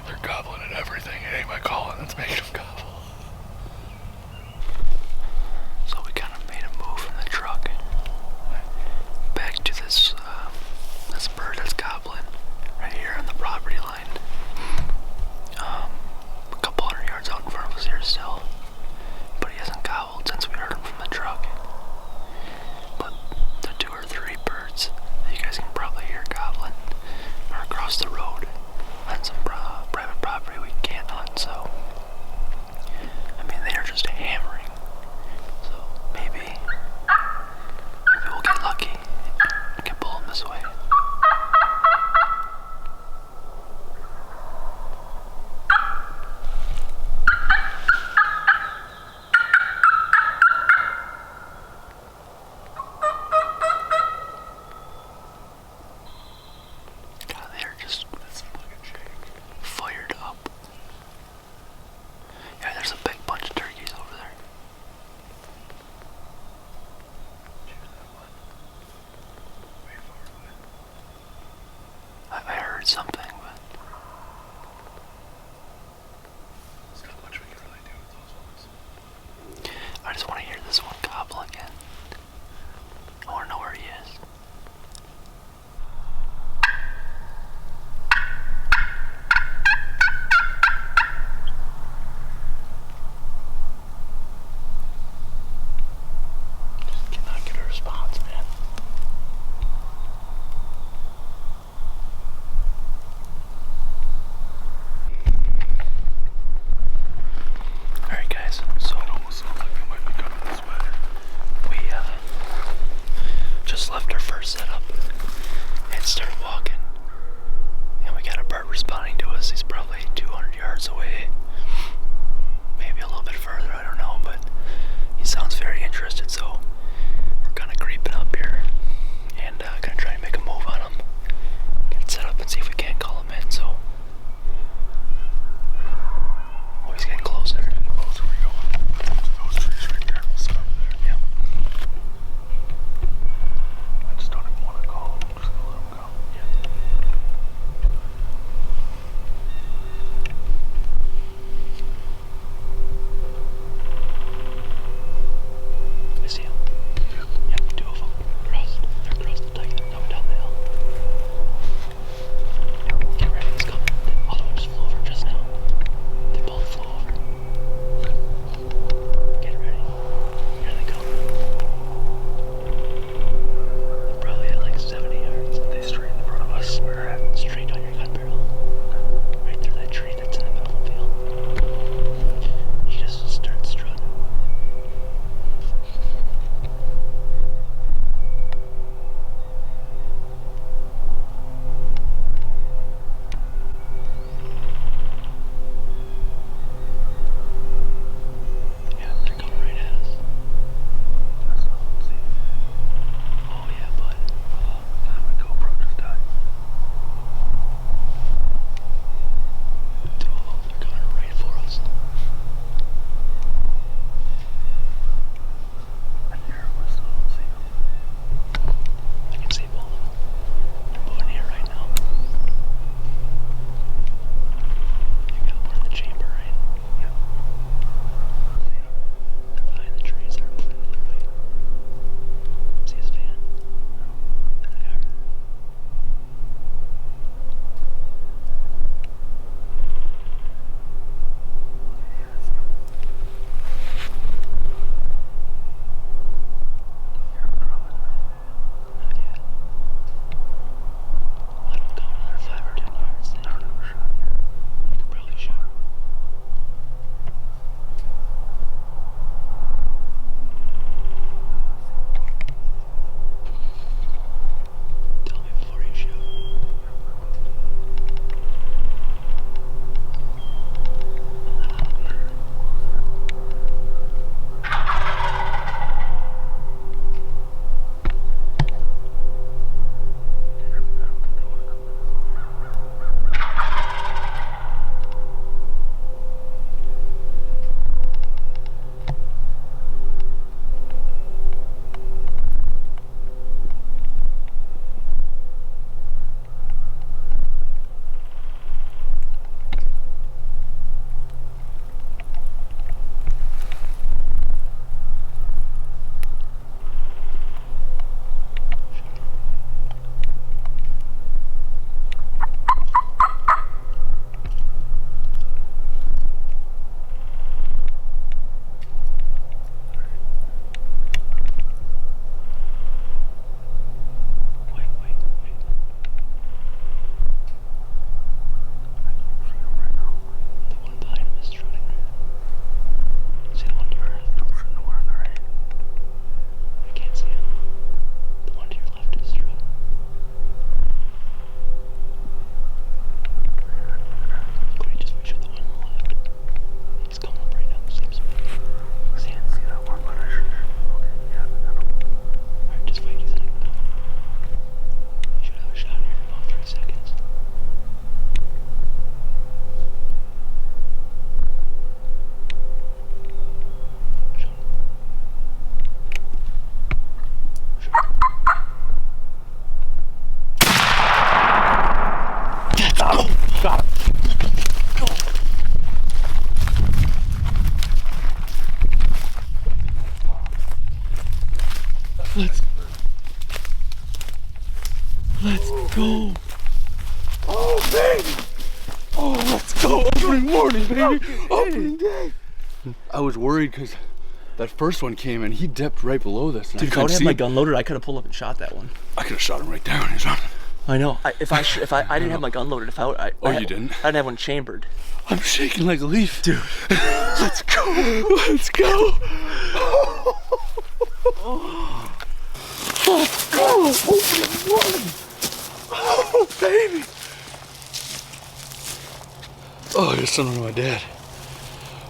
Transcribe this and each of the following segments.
They're gobbling at everything. It ain't my calling that's making them gobble. So we kind of made a move from the truck back to this bird that's gobbling right here on the property line. A couple hundred yards out in front of us here still. But he hasn't gobbled since we heard him from the truck. But the 2 or 3 birds that you guys can probably hear gobbling are across the road on some private property we can't hunt, so I mean they are just hammering. So maybe we'll get lucky and can pull them this way. Got him. Let's go. Oh, baby. Oh, let's go. Opening morning, baby. Opening day. I was worried because that first one came and he dipped right below this. Dude, if I would have my gun loaded, I could have pulled up and shot that one. I could have shot him right there when he was running. I know. If I didn't have my gun loaded, you didn't? I didn't have one chambered. I'm shaking like a leaf. Dude. Let's go. Let's go. Let's go. Open one. Oh, baby. Oh, you're son of my dad.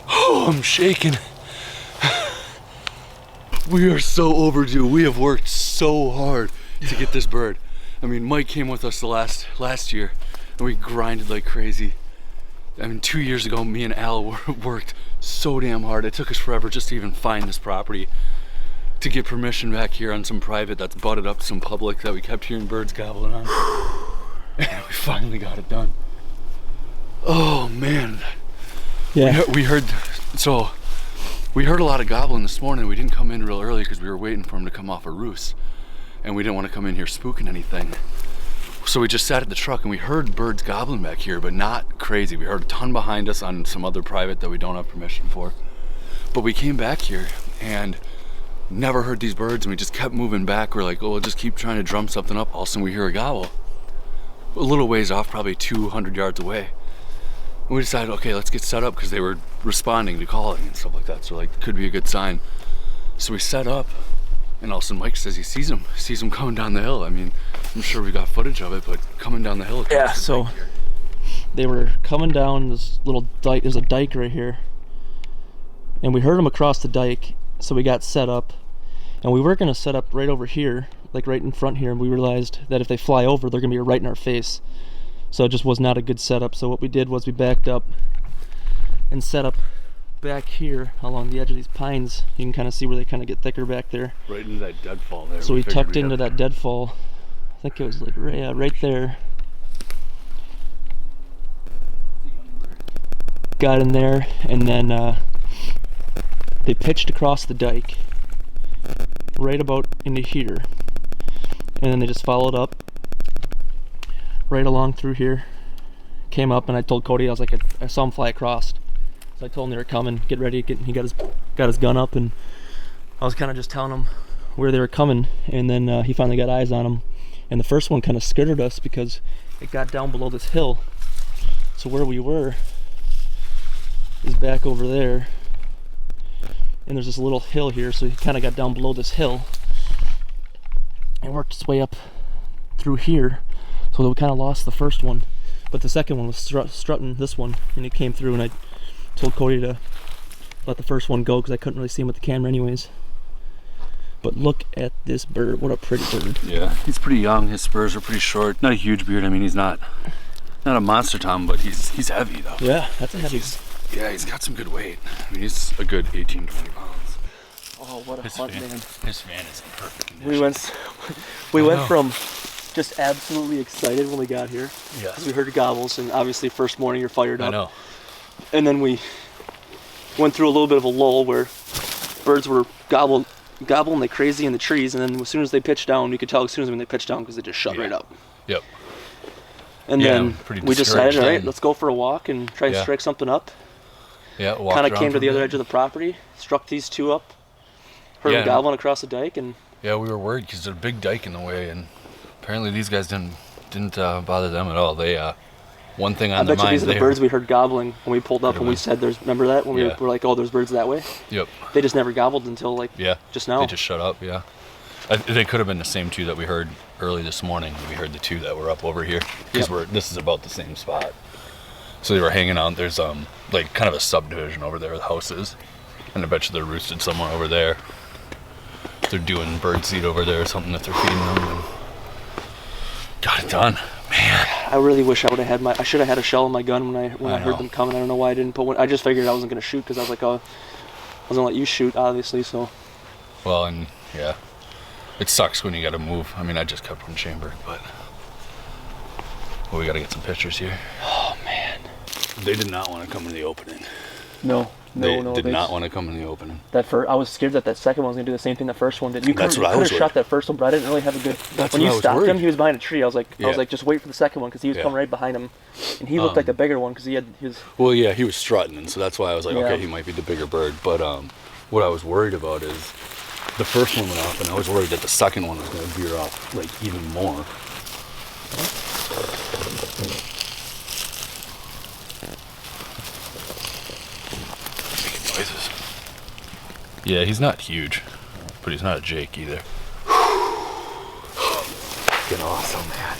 Oh, I'm shaking. We are so overdue. We have worked so hard to get this bird. I mean, Mike came with us the last year and we grinded like crazy. I mean, 2 years ago, me and Al worked so damn hard. It took us forever just to even find this property, to get permission back here on some private that's butted up to some public that we kept hearing birds gobbling on. And we finally got it done. Oh man. Yeah. We heard a lot of gobbling this morning. We didn't come in real early because we were waiting for him to come off a roost. And we didn't want to come in here spooking anything. So we just sat at the truck and we heard birds gobbling back here, but not crazy. We heard a ton behind us on some other private that we don't have permission for. But we came back here and never heard these birds and we just kept moving back. We're like, oh, we'll just keep trying to drum something up. All of a sudden we hear a gobble. A little ways off, probably 200 yards away. And we decided, okay, let's get set up because they were responding to calling and stuff like that. So like, could be a good sign. So we set up and all of a sudden Mike says he sees him coming down the hill. I mean, I'm sure we got footage of it, but coming down the hill. Yeah, so they were coming down this little dike. There's a dike right here. And we heard them across the dike. So we got set up and we were gonna set up right over here, like right in front here. And we realized that if they fly over, they're gonna be right in our face. So it just was not a good setup. So what we did was we backed up and set up back here along the edge of these pines. You can kind of see where they kind of get thicker back there. Right into that deadfall there. So we tucked into that deadfall. I think it was like right there. Got in there and then they pitched across the dike right about into here. And then they just followed up right along through here, came up, and I told Cody, I was like, I saw him fly across. So I told him they were coming, get ready, he got his gun up, and I was kind of just telling him where they were coming, and then he finally got eyes on them. And the first one kind of skirted us because it got down below this hill. So where we were is back over there, and there's this little hill here, so he kind of got down below this hill and worked its way up through here. So we kind of lost the first one, but the second one was strutting this one, and he came through, and I told Cody to let the first one go because I couldn't really see him with the camera anyways. But look at this bird. What a pretty bird. Yeah, he's pretty young. His spurs are pretty short. Not a huge beard. I mean, he's not a monster tom, but he's heavy though. Yeah, that's a heavy. Yeah, he's got some good weight. I mean, he's a good 18, 20 pounds. Oh, what a hunt, man. His fan is in perfect condition. We went from just absolutely excited when we got here. Yeah. We heard gobbles, and obviously first morning you're fired up. I know. And then we went through a little bit of a lull where birds were gobbling like crazy in the trees, and then as soon as they pitched down, you could tell as soon as when they pitched down because they just shut right up. Yep. And then we decided, all right, let's go for a walk and try and strike something up. Yeah, kind of came to the other edge of the property, struck these two up, heard them gobbling across the dike, and yeah, we were worried because there's a big dike in the way, and apparently these guys didn't bother them at all. They one thing on their mind. I bet you these are the birds we heard gobbling when we pulled up and we said, remember that when we were like, oh, there's birds that way? Yep. They just never gobbled until like just now. They just shut up. Yeah. They could have been the same two that we heard early this morning. We heard the two that were up over here because this is about the same spot. So they were hanging out. There's like kind of a subdivision over there with houses, and I bet you they're roosted somewhere over there. They're doing bird seed over there or something that they're feeding them. And got it done, man. I really wish I would have had I should have had a shell in my gun when I heard them coming. I don't know why I didn't put one. I just figured I wasn't going to shoot because I was like, oh, I was going to let you shoot, obviously. So. Well, and yeah, it sucks when you got to move. I mean, I just kept one chambered, but we got to get some pictures here. Oh They did not want to come in the opening. No. They did not want to come in the opening. I was scared that second one was gonna do the same thing the first one did. You could have shot that first one, but I didn't really have a good. When you stopped him, he was behind a tree. I was like, just wait for the second one because he was coming right behind him, and he looked like the bigger one because he had his. Well, yeah, he was strutting, and so that's why I was like, okay, he might be the bigger bird. But what I was worried about is the first one went off, and I was worried that the second one was gonna veer off like even more. Yeah, he's not huge, but he's not a Jake either. Fucking awesome, man.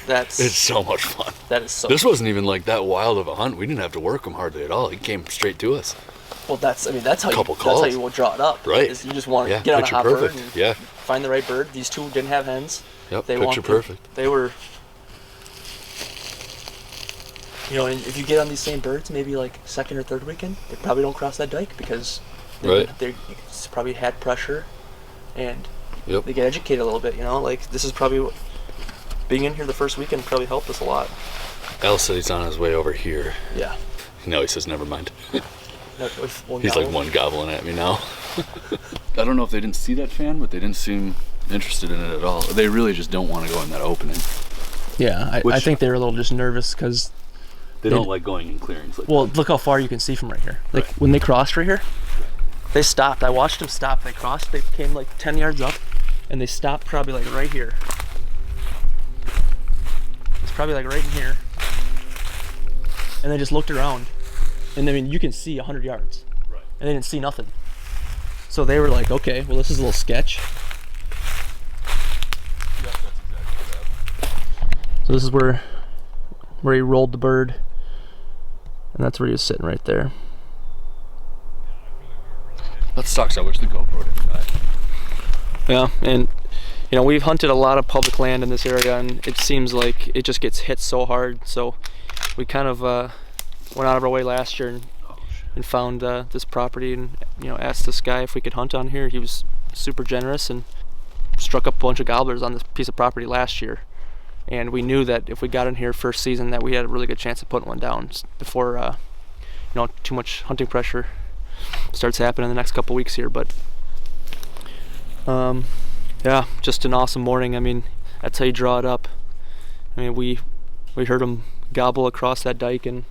It's so much fun. That is so. This wasn't even like that wild of a hunt. We didn't have to work him hardly at all. He came straight to us. Well, that's how you will draw it up. Right. Is you just want to get on a hot bird and find find the right bird. These two didn't have hens. Yep. Picture perfect. They were. You know, and if you get on these same birds, maybe like second or third weekend, they probably don't cross that dike because they probably had pressure, and they get educated a little bit. You know, like this is probably being in here the first weekend probably helped us a lot. Al said he's on his way over here. Yeah. No, he says never mind. He's like one gobbling at me now. I don't know if they didn't see that fan, but they didn't seem interested in it at all. They really just don't want to go in that opening. Yeah, I think they were a little just nervous because. They don't like going in clearings like that. Look how far you can see from right here. Like when they crossed right here, they stopped. I watched them stop. They crossed. They came like 10 yards up, and they stopped probably like right here. It's probably like right in here. And they just looked around, and I mean you can see 100 yards, and they didn't see nothing. So they were like, okay, well this is a little sketch. Yep, that's exactly what happened. So this is where he rolled the bird. And that's where he was sitting right there. That sucks. I wish the GoPro didn't die. Yeah, and you know, we've hunted a lot of public land in this area, and it seems like it just gets hit so hard. So we kind of went out of our way last year and found this property, and asked this guy if we could hunt on here. He was super generous and struck up a bunch of gobblers on this piece of property last year. And we knew that if we got in here first season, that we had a really good chance of putting one down before, too much hunting pressure starts happening in the next couple weeks here. But yeah, just an awesome morning. I mean, that's how you draw it up. I mean, we heard him gobble across that dike, and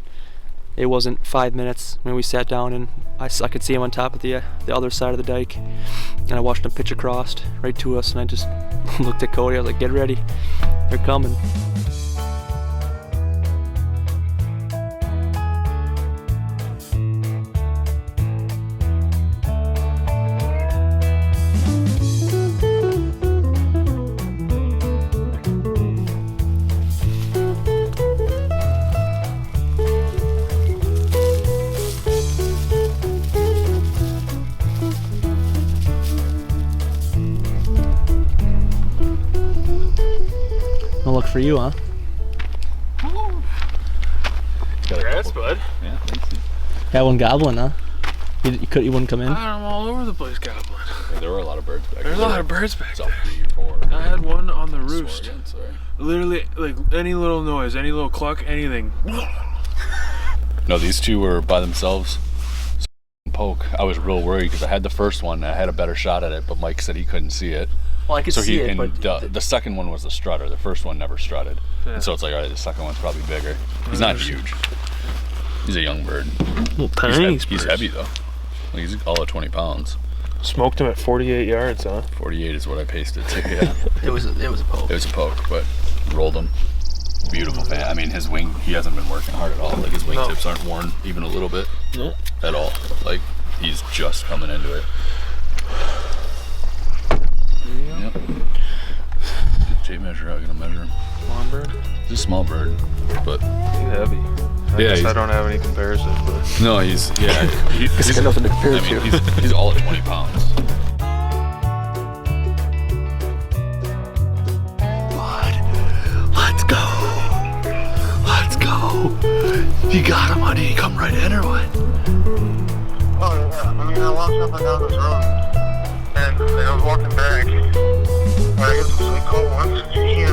it wasn't 5 minutes. I mean, we sat down, and I could see him on top of the other side of the dike, and I watched him pitch across right to us, and I just looked at Cody. I was like, get ready. They're coming. Look for you, huh? Congrats, bud. Yeah, thanks. Got one gobbling, huh? You wouldn't come in? I'm all over the place gobbling. Yeah, there were a lot of birds back there. There's a lot of birds back there. 3 or 4. I had one on the roost. Again, sorry. Literally, like any little noise, any little cluck, anything. No, these two were by themselves. Poke. I was real worried because I had the first one and I had a better shot at it, but Mike said he couldn't see it. Well, I could see it, but the second one was the strutter. The first one never strutted. Yeah. And so it's like, all right, the second one's probably bigger. He's not huge. He's a young bird. Little tiny. He's heavy though. Like he's all of 20 pounds. Smoked him at 48 yards, huh? 48 is what I pasted to. Yeah. it was a poke. It was a poke, but rolled him. Beautiful fan. I mean, his wing. He hasn't been working hard at all. Like his wingtips aren't worn even a little bit. No. At all. Like he's just coming into it. Yep. Tape measure out, gonna measure him. Long bird? He's a small bird, but He's heavy. I guess I don't have any comparison, but no, he's got nothing to compare to. He's all at 20 pounds. Bud, let's go. Let's go. You got him, honey. Come right in or what? Oh yeah, I mean I walked up and down this road, and I was walking back, and I guess it was like cold once, he